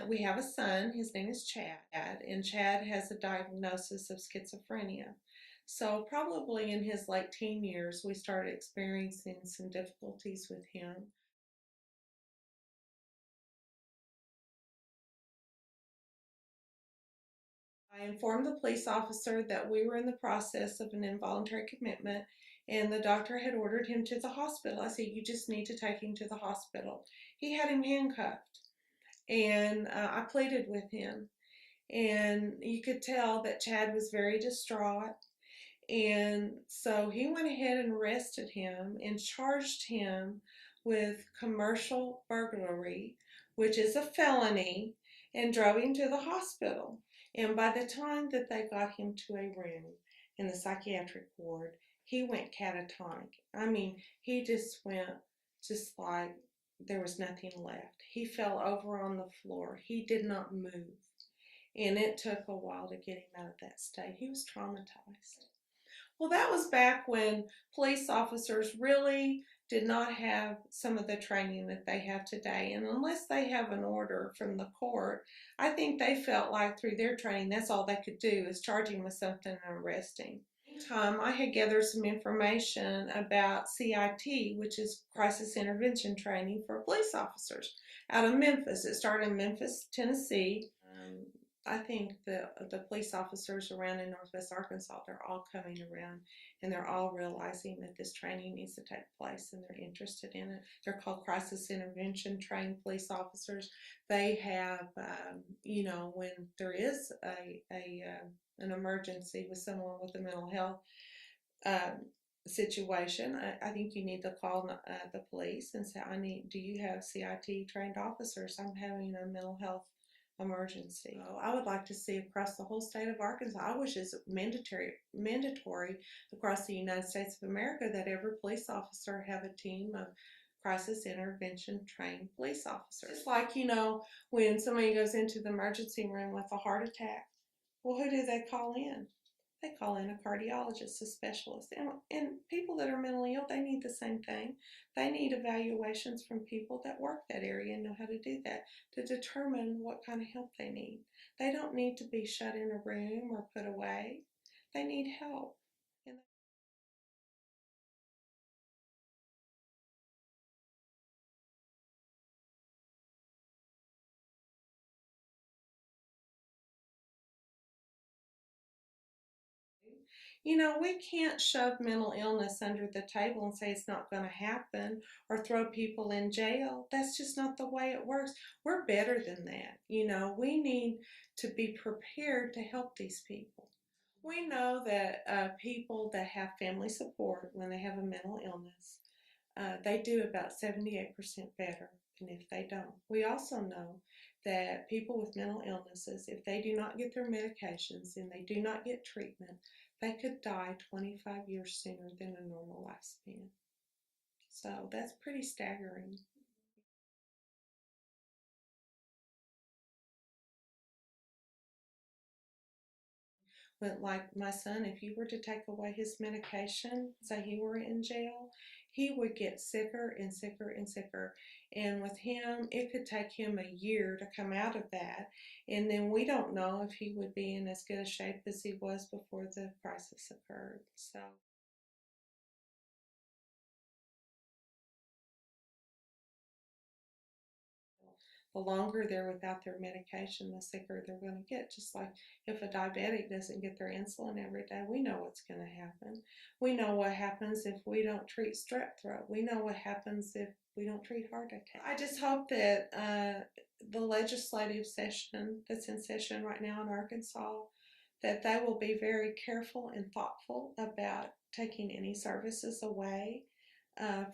we have a son. His name is Chad, and Chad has a diagnosis of schizophrenia. So probably in his late teen years, we started experiencing some difficulties with him. I informed the police officer that we were in the process of an involuntary commitment and the doctor had ordered him to the hospital. I said, you just need to take him to the hospital. He had him handcuffed, and I pleaded with him. And you could tell that Chad was very distraught. And so he went ahead and arrested him and charged him with commercial burglary, which is a felony, and drove him to the hospital. And by the time that they got him to a room in the psychiatric ward, he went catatonic. I mean, he just went just like there was nothing left. He fell over on the floor. He did not move. And it took a while to get him out of that state. He was traumatized. Well, that was back when police officers really did not have some of the training that they have today. And unless they have an order from the court, I think they felt like through their training, that's all they could do is charge him with something and arrest him. Meantime, I had gathered some information about CIT, which is Crisis Intervention Training for police officers, out of Memphis. It started in Memphis, Tennessee. I think the police officers around in Northwest Arkansas, they're all coming around and they're all realizing that this training needs to take place and they're interested in it. They're called Crisis Intervention Trained Police Officers. They have, when there is an emergency with someone with a mental health situation, I think you need to call the police and say, do you have CIT trained officers? I'm having a mental health emergency. So I would like to see across the whole state of Arkansas. I wish it's mandatory across the United States of America that every police officer have a team of crisis intervention trained police officers. It's like, when somebody goes into the emergency room with a heart attack, well, who do they call in? They call in a cardiologist, a specialist. And people that are mentally ill, they need the same thing. They need evaluations from people that work that area and know how to do that to determine what kind of help they need. They don't need to be shut in a room or put away. They need help. And we can't shove mental illness under the table and say it's not going to happen or throw people in jail. That's just not the way it works. We're better than that. We need to be prepared to help these people. We know that people that have family support when they have a mental illness, they do about 78% better than if they don't. We also know that people with mental illnesses, if they do not get their medications and they do not get treatment, they could die 25 years sooner than a normal lifespan. So that's pretty staggering. But like my son, if you were to take away his medication, say he were in jail, he would get sicker and sicker and sicker. And with him, it could take him a year to come out of that. And then we don't know if he would be in as good a shape as he was before the crisis occurred. So. The longer they're without their medication, the sicker they're going to get. Just like if a diabetic doesn't get their insulin every day, we know what's going to happen. We know what happens if we don't treat strep throat. We know what happens if we don't treat heart attack. I just hope that the legislative session that's in session right now in Arkansas, that they will be very careful and thoughtful about taking any services away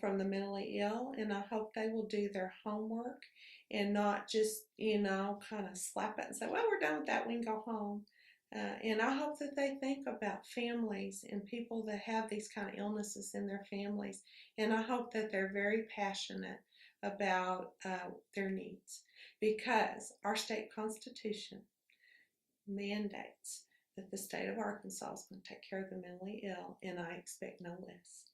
from the mentally ill, and I hope they will do their homework and not just, kind of slap it and say, well, we're done with that, we can go home. And I hope that they think about families and people that have these kind of illnesses in their families, and I hope that they're very passionate about their needs, because our state constitution mandates that the state of Arkansas is going to take care of the mentally ill, and I expect no less.